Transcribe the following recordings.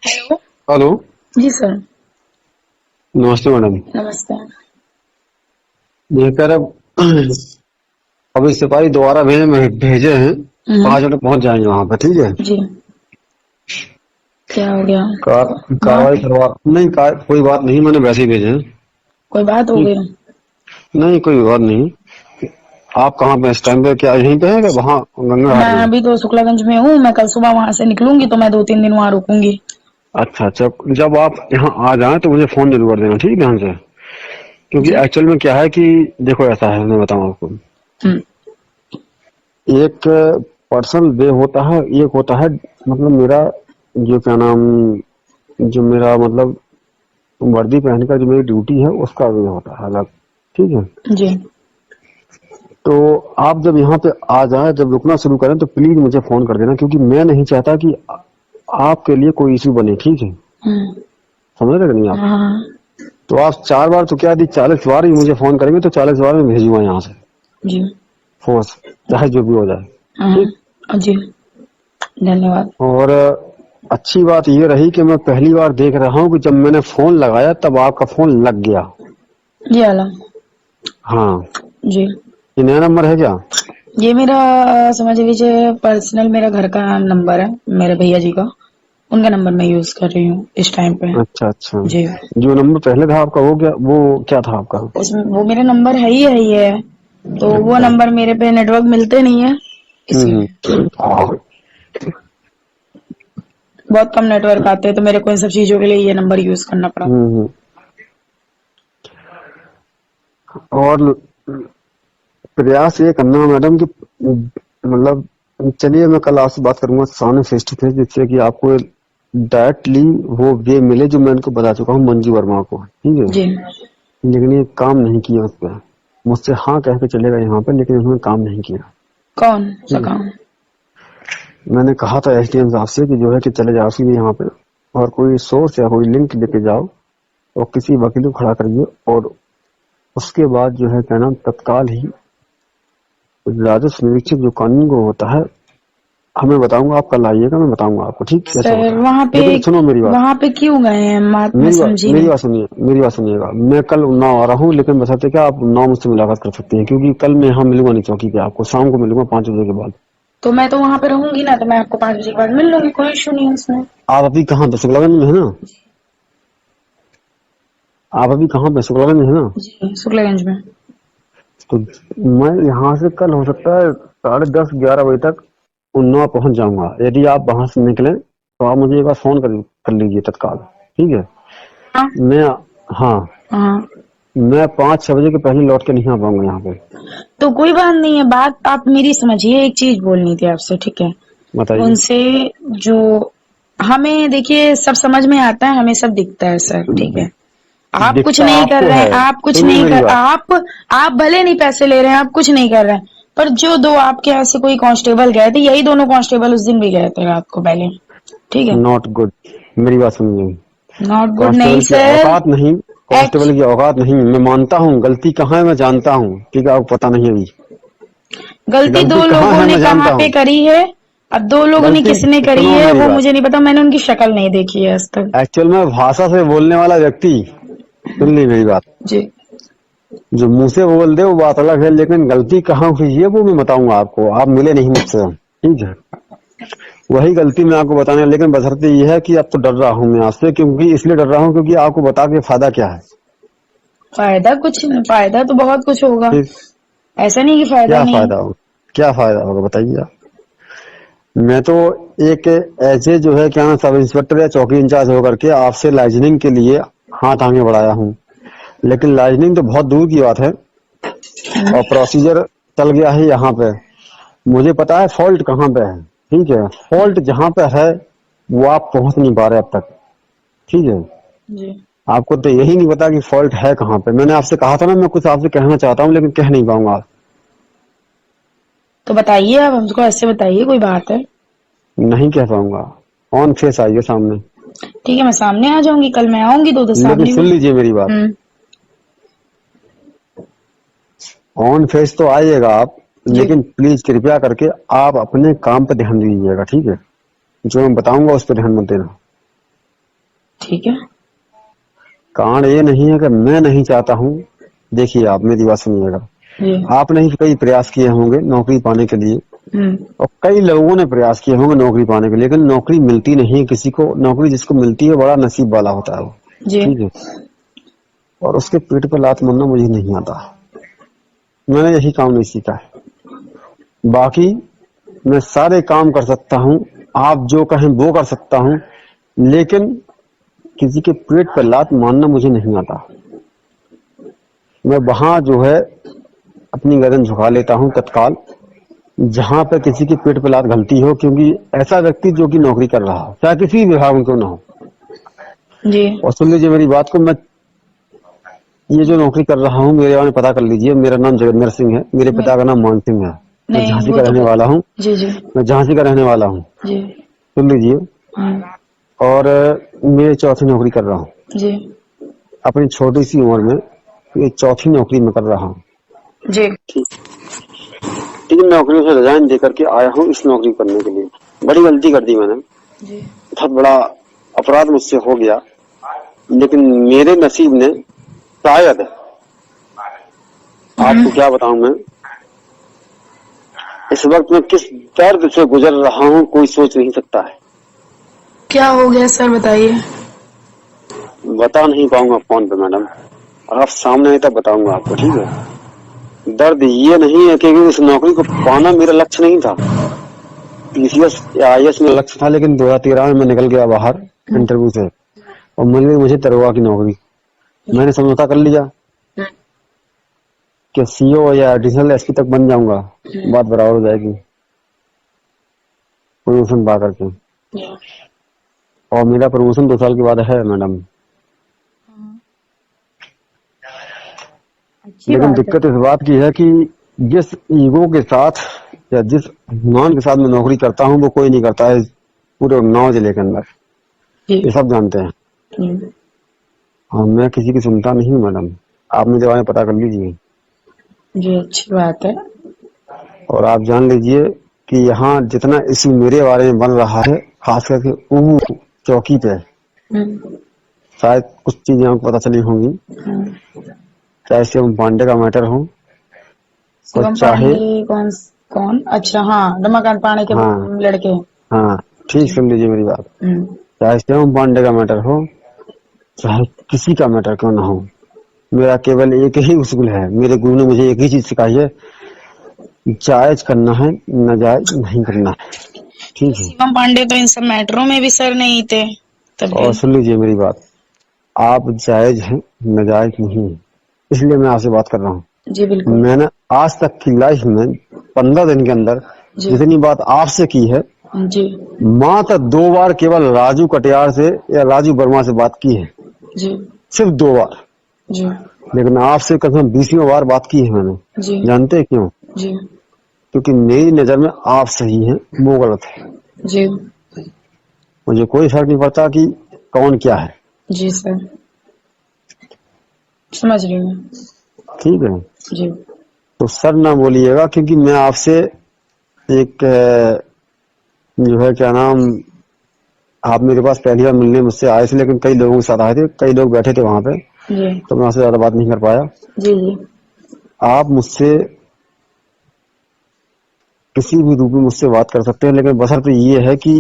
Hello. Hello. जी sir. नमस्ते madam. नमस्ते। ये कह रहे अभी सिपाही दोबारा भेजे हैं। हम्म। 5 मिनट पहुंच जाएंगे वहां पे, ठीक है। जी। क्या हो गया? कार्रवाई बात? करवा नहीं कोई बात नहीं, मैंने वैसे ही भेजे हैं। कोई बात हो ठीक। गई? नहीं कोई बात नहीं। आप कहाँ पे इस टाइम पे, क्या यहीं पे है क्या वहाँ गंगा मैं घाट में? अभी तो शुक्लागंज में हूँ। मैं कल सुबह वहां से निकलूंगी तो मैं 2-3 दिन वहां रुकूंगी। अच्छा अच्छा, जब आप यहाँ आ जाएं तो मुझे फोन जरूर कर देना, ठीक है, ध्यान से। क्योंकि जी। एक्चुअल में क्या है कि देखो, ऐसा है, मैं बताऊँ आपको। हम्म। एक पर्सनल वे होता है, एक होता है मतलब मेरा, जो क्या नाम, जो मेरा मतलब वर्दी पहन कर जो मेरी ड्यूटी है उसका वे होता है अलग, ठीक है। जी। तो आप जब यहाँ पे आ जाए, जब रुकना शुरू करें तो प्लीज मुझे फोन कर देना, क्योंकि मैं नहीं चाहता कि आपके लिए कोई इशू बने, ठीक है। हम्म। समझ रहे कि नहीं आप? हाँ। तो आप 4 बार तो क्या, यदि 40 बार ही मुझे फोन करेंगे तो 40 बार में भेजूंगा यहाँ से जी। फोर्स, चाहे जो भी हो जाए। ठीक। हाँ जी। धन्यवाद। और अच्छी बात ये रही कि मैं पहली बार देख रहा हूँ कि जब मैंने फोन लगाया तब आपका फोन लग गया। जी आला। हाँ। जी। ये नया नंबर है क्या? ये मेरा समझ लीजिए पर्सनल मेरा घर का नंबर है, मेरे भैया जी का। उनका नंबर मैं यूज कर रही हूँ इस टाइम पे। अच्छा अच्छा। जी। जो नंबर पहले था आपका वो क्या था आपका? उसमें वो मेरा नंबर है ही है। तो वो अच्छा। नंबर मेरे पे नेटवर्क मिलते नहीं है, इसलिए। हम्म। बहुत कम नेटवर्क आते हैं तो मेरे को इन सब चीजों के लिए ये नंबर यूज करना पड़ा। हम्म। और प्रयास ये करना मैडम कि मतलब, चलिए मैं कल आपसे बात करूंगा सामने फेस टू फेस, जिससे कि आपको डायरेक्टली वो वे मिले जो मैं उनको बता चुका हूँ मंजू वर्मा को, ठीक है। जी। लेकिन ये काम नहीं किया उस पर। मुझसे हाँ कह के चलेगा यहाँ पे, लेकिन उन्होंने काम नहीं किया। कौन सा ठीक है। काम? मैंने कहा था एसडीएम साहब से कि जो है कि चले जाओ सीधे यहाँ पे, और कोई सोर्स या कोई लिंक लेके जाओ और किसी वकील को खड़ा करिए, और उसके बाद जो है क्या नाम, तत्काल ही राजस्व निरीक्षक जो कानून को होता है, हमें बताऊंगा। आप कल आइएगा, मैं बताऊंगा आपको ठीक कैसे सर होता है। वहां पे लेकिन सुनो मेरी बात, वहां पे क्यों गए हैं? मैं मेरी बात समझी मेरी नहीं। बात सुनिए, मेरी बात सुनिएगा। मैं कल उन्नाव आ रहा हूँ, लेकिन बशर्ते क्या आप उन्नाव मुझसे मुलाकात कर सकती हैं, क्योंकि कल मैं यहाँ मिलूंगा नहीं चौकी पे, आपको शाम को मिलूंगा 5 बजे के बाद। तो मैं तो वहां पे रहूंगी ना, तो मैं आपको 5 बजे के बाद मिल लूंगी, कोई इशू नहीं है उसमें। आप अभी कहाँ पे, शुक्लागंज में है ना? आप अभी कहाँ पे, शुक्लागंज में है ना? जी शुक्लागंज में। तो मैं यहाँ से कल हो सकता है 10:30-11 बजे तक उन्नाव पहुंच जाऊंगा। यदि आप वहां से निकले तो आप मुझे एक बार फोन कर लीजिए तत्काल, ठीक है। हाँ। मैं, हाँ, हाँ। मैं 5-6 बजे के पहले लौट के नहीं आ पाऊंगा यहाँ पे। तो कोई बात नहीं है, बात आप मेरी समझिए। एक चीज बोलनी थी आपसे, ठीक है? बताइए। उनसे जो हमें देखिए सब समझ में आता है, हमें सब दिखता है सर, ठीक है? आप कुछ दिखता नहीं कर आपको रहे हैं, है, आप कुछ सुनिए नहीं मेरी कर बात। आप भले नहीं पैसे ले रहे हैं, आप कुछ नहीं कर रहे हैं। पर जो दो आपके यहाँ से कोई कांस्टेबल गए थे, यही दोनों कांस्टेबल उस दिन भी गए थे रात को पहले, ठीक है? Not good. मेरी बात सुनिए। नॉट गुड नहीं कांस्टेबल की सर। औकात नहीं, एक्च कांस्टेबल की औकात नहीं। मैं मानता हूँ गलती कहाँ है, मैं जानता हूँ, ठीक है, आपको पता नहीं अभी गलती गलती दो कहाँ लोगों है, ने मैं कहाँ जानता पे हूँ। करी है। अब दो लोगों ने गलती, किसने करी सुनो है मेरी वो बात। मुझे नहीं पता, मैंने उनकी शक्ल नहीं देखी है आज तक। एक्चुअल में भाषा से बोलने वाला व्यक्ति, सुन ली मेरी बात, जी। जो मुंह से बोल दे वो बात अलग है, लेकिन गलती कहाँ हुई है वो मैं बताऊंगा आपको। आप मिले नहीं मुझसे, ठीक है। वही गलती मैं आपको बताने, लेकिन बशर्ते ये है कि अब तो डर रहा हूँ मैं आपसे, क्योंकि इसलिए डर रहा हूँ क्योंकि आपको बता के फायदा क्या है। फायदा तो बहुत कुछ होगा। फिर ऐसा नहीं कि फायदा क्या नहीं। फायदा होगा, क्या फायदा होगा बताइए आप। मैं तो एक ऐसे जो है क्या नाम, सब इंस्पेक्टर या चौकी इंचार्ज होकर के आपसे लाइजनिंग के लिए हाथ आगे बढ़ाया हूँ, लेकिन लाइजनिंग तो बहुत दूर की बात है, और प्रोसीजर चल गया है यहाँ पे। मुझे पता है फॉल्ट कहाँ पे है, ठीक है। फॉल्ट जहाँ पे है वो आप पहुंच नहीं पा रहे अब तक, ठीक है। जी। आपको तो यही नहीं पता कि फॉल्ट है कहाँ पे। मैंने आपसे कहा था ना, मैं कुछ आपसे कहना चाहता हूँ लेकिन कह नहीं पाऊंगा। तो बताइए, आप हमको ऐसे बताइए, कोई बात है? नहीं कह पाऊंगा। ऑन फेस आइए सामने। ठीक है, मैं सामने आ जाऊंगी, कल मैं आऊंगी तो लेकिन सामने भी। सुन लीजिए मेरी बात, हम्म। ऑन फेस तो आइएगा आप, जी। लेकिन प्लीज कृपया करके आप अपने काम पे ध्यान दीजिएगा, ठीक है। जो मैं बताऊंगा उस पर ध्यान मत देना। ठीक है। कारण ये नहीं है कि मैं नहीं चाहता हूँ। देखिए आप मेरी बात सुनिएगा। जी। आपने ही कई प्रयास किए होंगे नौकरी पाने के लिए, हम्म। और कई लोगों ने प्रयास किए होंगे नौकरी पाने के लिए, लेकिन नौकरी मिलती नहीं है किसी को। नौकरी जिसको मिलती है बड़ा नसीब वाला होता है वो। जी। ठीक है। और उसके पेट पर लात मारना मुझे नहीं आता। मैंने यही काम नहीं सीखा है। बाकी मैं सारे काम कर सकता हूँ, आप जो कहें वो कर सकता हूँ, लेकिन किसी के पेट पर लात मारना मुझे नहीं आता। मैं वहां जो है अपनी गर्दन झुका लेता हूँ तत्काल, जहां पर किसी के पेट पर लात घलती हो, क्योंकि ऐसा व्यक्ति जो कि नौकरी कर रहा हो, चाहे किसी विभाग में क्यों ना हो। जी। और सुन लीजिए मेरी बात को, मैं ये जो नौकरी कर रहा हूँ मेरे बारे में पता कर लीजिए। मेरा नाम जगेंद्र सिंह है, मेरे नहीं, पिता का नाम मान सिंह है। मैं नहीं झांसी वो का तो रहने वाला हूँ। जी जी। मैं झांसी का रहने वाला हूँ। जी। सुन लीजिए। हम्म। और मैं चौथी नौकरी कर रहा हूँ जी। अपनी छोटी सी उम्र में। ये चौथी नौकरी में कर रहा हूँ। जी। ठीक। 3 नौकरियों से रिजाइन दे करके आया हूँ इस नौकरी करने के लिए। बड़ी गलती कर दी मैंने, जी। बहुत बड़ा अपराध मुझसे हो गया, लेकिन मेरे नसीब ने शायद, आपको क्या बताऊं मैं, इस वक्त मैं किस दर्द से गुजर रहा हूँ कोई सोच नहीं सकता है। क्या हो गया सर बताइए। बता नहीं पाऊंगा फोन पे मैडम, और आप सामने आए तब बताऊंगा आपको। ठीक है। दर्द ये नहीं है कि उस नौकरी को पाना मेरा लक्ष्य नहीं था। पीसीएस या आईएएस मेरा लक्ष्य था, लेकिन 2013 में मैं निकल गया बाहर इंटरव्यू से, और मिल गई मुझे दरोगा की नौकरी। मैंने समझौता कर लिया कि सीओ या एडिशनल एसपी तक बन जाऊंगा, बात बराबर हो जाएगी प्रमोशन पा करके। और मेरा प्रमोशन 2 साल के बाद है मैडम। अच्छी लेकिन बात है। दिक्कत इस बात की है कि जिस ईगो के साथ या जिस मान के साथ मैं नौकरी करता हूँ वो कोई नहीं करता है पूरे उन्नाव जिले के अंदर। जी। ये सब जानते हैं। हम्म। हाँ, मैं किसी की सुनता नहीं हूँ मैडम, आप मुझे बारे में पता कर लीजिए। जी अच्छी बात है। और आप जान लीजिए कि यहाँ जितना इश्यू मेरे बारे में बन रहा है, खास करके ऊहू चौकी पे, हम्म। शायद कुछ चीजें आपको पता चली होंगी। चाहे शिवम पांडे का मैटर हो, और शिवम चाहे, पांडे कौन? कौन? अच्छा हाँ, रमाकांत पांडे के हाँ लड़के। हाँ ठीक, जी। सुन लीजिए मेरी बात। हम्म। चाहे शिवम पांडे का मैटर हो, चाहे किसी का मैटर क्यों ना हो, मेरा केवल एक ही उसूल है। मेरे गुरु ने मुझे एक ही चीज सिखाई है, जायज करना है, नाजायज नहीं करना है। तो ठीक है। शिवम पांडे तो इन सब मैटरों में भी सर नहीं थे तब भी। और सुन लीजिए मेरी बात, आप जायज हैं, नाजायज नहीं है, इसलिए मैं आपसे बात कर रहा हूँ। जी बिल्कुल। मैंने आज तक की लाइफ में 15 दिन के अंदर जी। जितनी बात आपसे की है, जी। मात्र 2 बार केवल राजू कटियार से या राजू वर्मा से बात की है, जी। सिर्फ 2 बार। जी। लेकिन आपसे कम 20वीं बार बात की है मैंने। जी। जानते हैं क्यों? जी। क्योंकि मेरी नजर में आप सही हैं, वो गलत है। जी। मुझे कोई फर्क नहीं पड़ता कि कौन क्या है। जी सर समझ रही हूँ। ठीक है। जी। तो सर ना बोलिएगा, क्योंकि मैं आपसे एक जो है क्या नाम, आप मेरे पास पहली बार मिलने मुझसे आए थे, लेकिन कई लोगों के साथ आए थे, कई लोग बैठे थे वहां पे, जी। तो मैं आपसे ज्यादा बात नहीं कर पाया। जी। जी। आप मुझसे किसी भी रूप में मुझसे बात कर सकते हैं, लेकिन बशर्ते ये है कि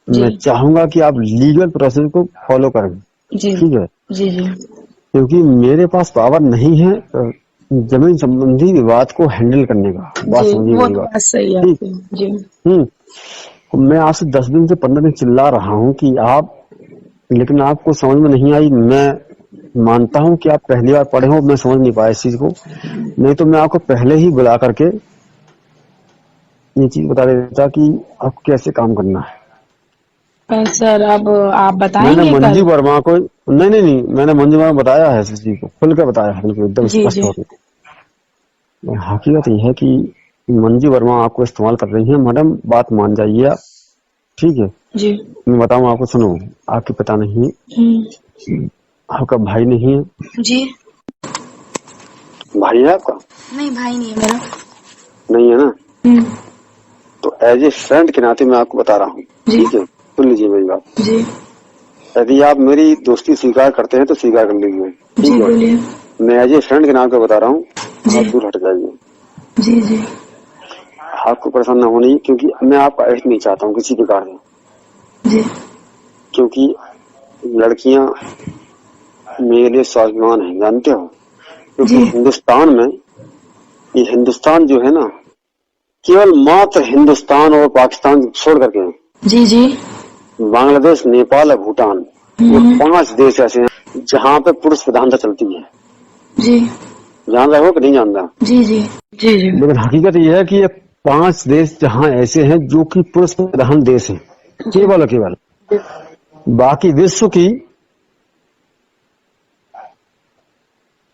जी। मैं चाहूंगा कि आप लीगल प्रोसेस को फॉलो करें। जी। ठीक है। जी। जी। क्योंकि मेरे पास पावर नहीं है जमीन संबंधी विवाद को हैंडल करने का। बात जी समझिए वो मेरी तो बात। बात सही है ठीक। आपकी। जी। हम्म। तो मैं आपसे 10 दिन से 15 दिन चिल्ला रहा हूँ कि आप, लेकिन आपको समझ में नहीं आई। मैं मानता हूँ कि आप पहली बार पढ़े हो, मैं समझ नहीं पाया इस चीज को, नहीं तो मैं आपको पहले ही बुला करके ये चीज बता देता कि आपको कैसे काम करना है। पर सर अब आप मैंने बताएंगे मंजू कल? वर्मा को, नहीं नहीं नहीं, मैंने मंजू वर्मा को बताया है इस चीज को, खुल कर बताया है बिल्कुल एकदम जी। स्पष्ट जी। होकर। हकीकत यह है कि मंजू वर्मा आपको इस्तेमाल कर रही है मैडम, बात मान जाइए आप। ठीक है। जी। मैं बताऊं आपको, सुनो, आपके पिता नहीं है, आपका भाई नहीं है। जी। भाई है आपका? नहीं भाई नहीं है मेरा। नहीं है ना? हम्म। तो एज ए फ्रेंड के नाते मैं आपको बता रहा हूँ। जी। ठीक है, सुन लीजिए मेरी बात। जी। यदि आप मेरी दोस्ती स्वीकार करते हैं तो स्वीकार कर लीजिए, जी ठीक है। बोलिए। मैं एज ए फ्रेंड के नाम पे बता रहा हूँ, जी आप दूर हट जाइए। जी जी आपको परेशान ना होनी, क्योंकि मैं आपका ऐसे नहीं चाहता हूँ किसी प्रकार से, जी क्योंकि लड़कियां मेरे लिए स्वाभिमान है, जानते हो। क्योंकि जी हिंदुस्तान में, ये हिंदुस्तान जो है ना, केवल मात्र हिंदुस्तान और पाकिस्तान छोड़ करके जी जी बांग्लादेश, नेपाल और भूटान, ये 5 देश ऐसे हैं जहाँ पे पुरुष प्रधानता चलती है। जी जान रहे हो कि नहीं जान रहा? जी जी जी जी लेकिन हकीकत यह है कि ये 5 देश जहाँ ऐसे हैं जो कि पुरुष प्रधान देश हैं, केवल और केवल। बाकी विश्व की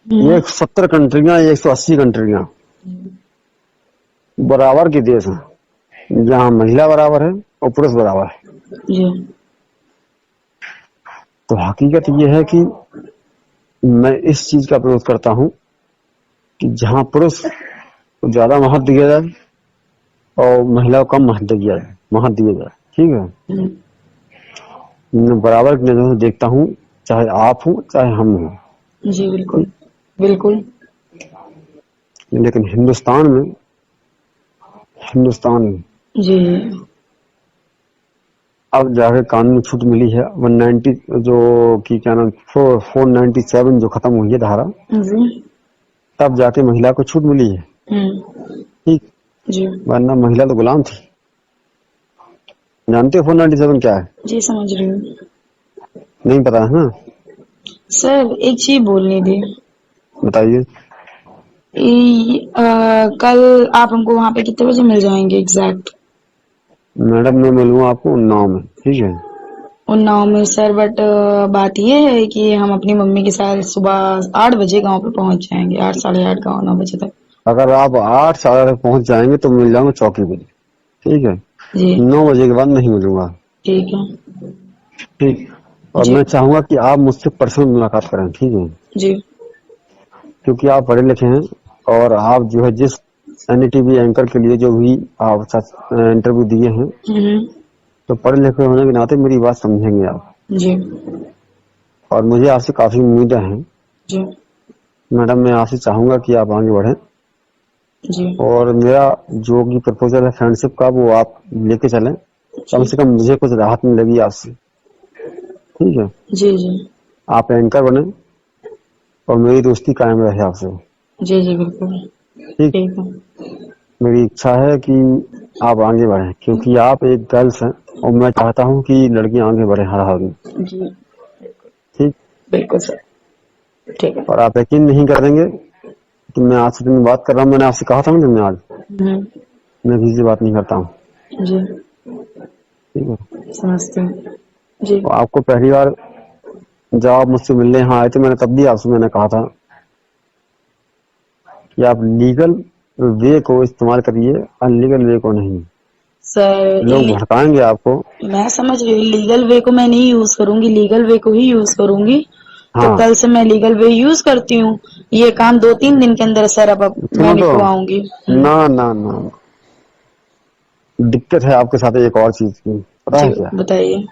170 कंट्रियां, 180 कंट्रियां बराबर के देश हैं, जहाँ महिला बराबर है और पुरुष बराबर है। जी तो हकीकत यह है कि मैं इस चीज का विरोध करता हूँ कि जहाँ पुरुष को ज्यादा महत्व दिया जाए और महिला को कम महत्व दिया जाए, ठीक है। मैं बराबर की नजर से देखता हूँ, चाहे आप हो चाहे हम हो, जी बिल्कुल बिल्कुल लेकिन हिंदुस्तान में जी अब जाके कानून छूट मिली है 190, जो कि क्या नाम 497 जो खत्म हुई है धारा, जी तब जाके महिला को छूट मिली है, ठीक। जी वरना महिला तो गुलाम थी। जानते हो 497 क्या है? जी समझ रही हूँ। नहीं पता है ना? सर एक चीज बोलनी थी। बताइए। कल आप हमको वहाँ पे कितने बजे मिल जाएंगे एग्जैक्ट? मैडम मैं मिलूंगा आपको उन्नाव में, ठीक है। उन्नाव में सर, बट बात ये है कि हम अपनी मम्मी के साथ सुबह 8 बजे गांव पे पहुंच जाएंगे, 8 साढ़े 8 गाँव 9 बजे तक। अगर आप 8 साल तक पहुंच जाएंगे तो मिल जाऊंगा चौकी पे, ठीक है। जी 9 बजे के बाद नहीं मिलूंगा, ठीक है। ठीक। और जी मैं चाहूंगा कि आप मुझसे पर्सनल मुलाकात करें, ठीक है। जी क्योंकि आप पढ़े लिखे हैं और आप जो है जिस एनडीटीवी एंकर के लिए जो भी आप इंटरव्यू दिए हैं, हम्म, तो पढ़े लिखे होने के नाते मेरी बात समझेंगे आप। जी और मुझे आपसे काफी उम्मीदें हैं जी मैडम। मैं आपसे चाहूंगा कि आप आगे बढ़ें, जी और मेरा जो भी प्रपोजल है फ्रेंडशिप का वो आप लेके चलें। कम जी से कम मुझे कुछ राहत मिलेगी आपसे, ठीक है। जी जी आप एंकर बने और मेरी दोस्ती कायम रहे आपसे, जी जी बिल्कुल ठीक। ठीक है। मेरी इच्छा है कि आप आगे बढ़ें, क्योंकि आप एक गर्ल्स हैं और मैं चाहता हूं कि लड़कियां आगे बढ़े हर हाल में, जी ठीक। बिल्कुल सर, ठीक है। और आप यकीन नहीं करेंगे कि मैं आज से दिन बात कर रहा हूँ। मैंने आपसे कहा था ना मैं आज मैं किसी से बात नहीं करता हूँ, जी ठीक है। समझती हूँ। जी तो आपको पहली बार जब आप मुझसे मिलने यहाँ आए थे, मैंने तब भी आपसे मैंने कहा था कि आप लीगल वे को इस्तेमाल करिए, अनलीगल वे को नहीं। सर, लोग भड़काएंगे आपको। मैं समझ रही हूँ, लीगल वे को मैं नहीं यूज करूंगी, लीगल वे को ही यूज करूंगी। तो हाँ, कल से मैं लीगल वे यूज करती हूँ। ये काम 2-3 दिन के अंदर सर अब मैं सुनो तो, निपटवाऊंगी। ना ना ना, दिक्कत है आपके साथ एक और चीज की, पता जी है क्या? बताइए।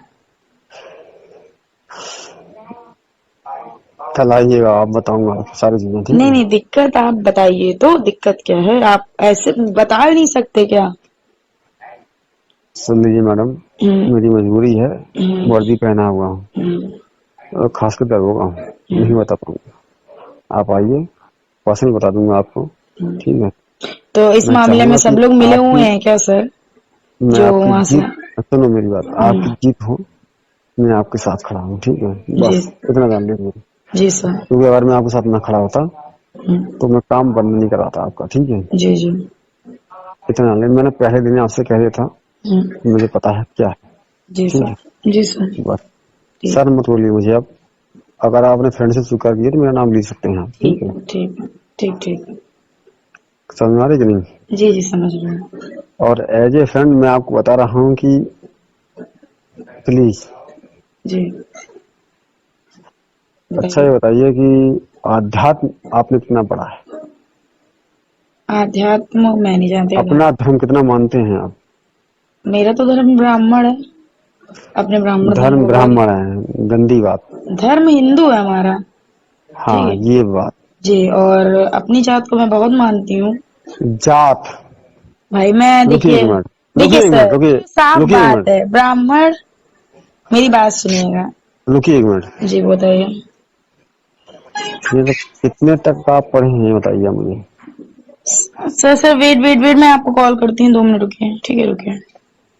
कल आइएगा, आप बताऊंगा आपको सारी चीजें, ठीक नहीं है। नहीं, दिक्कत आप बताइए तो, दिक्कत क्या है? आप ऐसे बता नहीं सकते क्या? सुन लीजिए मैडम, हम्म मेरी मजबूरी है, हम्म वर्दी पहना हुआ हूँ हम्म और खासकर दरोगा हूँ, नहीं हम्म बता पाऊंगा। आप आइए, पर्सनल बता दूंगा आपको, हम्म। ठीक है। तो इस मैं मामले में चाहूंगा सब कि लोग मिले हुए आपकी हैं क्या सर, मैं जो आपकी वहां से? जीत, सुनो मेरी बात, आपकी हम्म, जीत हो, मैं आपके साथ खड़ा हूँ, ठीक है। जी बस इतना जान लीजिए, जी सर। क्योंकि अगर मैं आपके साथ ना खड़ा होता तो मैं काम बंद नहीं कराता आपका, ठीक है। जी जी इतना जान लीजिए, मैंने पहले दिन आपसे कह दिया था हम्म, कि मुझे पता है क्या है, जी ठीक सर। है। जी सर। बस ठीक सर मत बोलिए मुझे अब। अगर आपने फ्रेंडशिप स्वीकार की है तो मेरा नाम ले सकते हैं आप, ठीक ठीक है। है ठीक है ठीक ठीक है। समझ में आ रही कि नहीं? जी जी समझ रही हूँ। और एज ए फ्रेंड मैं आपको बता रहा हूँ कि प्लीज, जी अच्छा बताइए। ये बताइए कि आध्यात्म आपने कितना पढ़ा है? आध्यात्म मैं नहीं जानती। अपना धर्म कितना मानते हैं आप? मेरा तो धर्म ब्राह्मण है। अपने ब्राह्मण धर्म धर्म को बहुत। ब्राह्मण है, गंदी बात। धर्म हिंदू है हमारा। ठीक हाँ है ये बात। जी, और अपनी जात को मैं बहुत मानती हूँ। जात। भाई मैं रुकिए देखिए, एक मिनट, देखिए रुकिए एक मिनट, सर, रुकिए, साफ रुकिए एक बात मिनट, है, ब्राह्मण, मेरी बात सुनिएगा। रुकिए एक मिनट। जी बताइए। ये तो कितने तक आप पढ़े हैं ये बताइए मुझे। सर वेट वेट वेट, मैं आपको कॉल करती हूँ, 2 मिनट रुकिए, ठीक है रुकिए।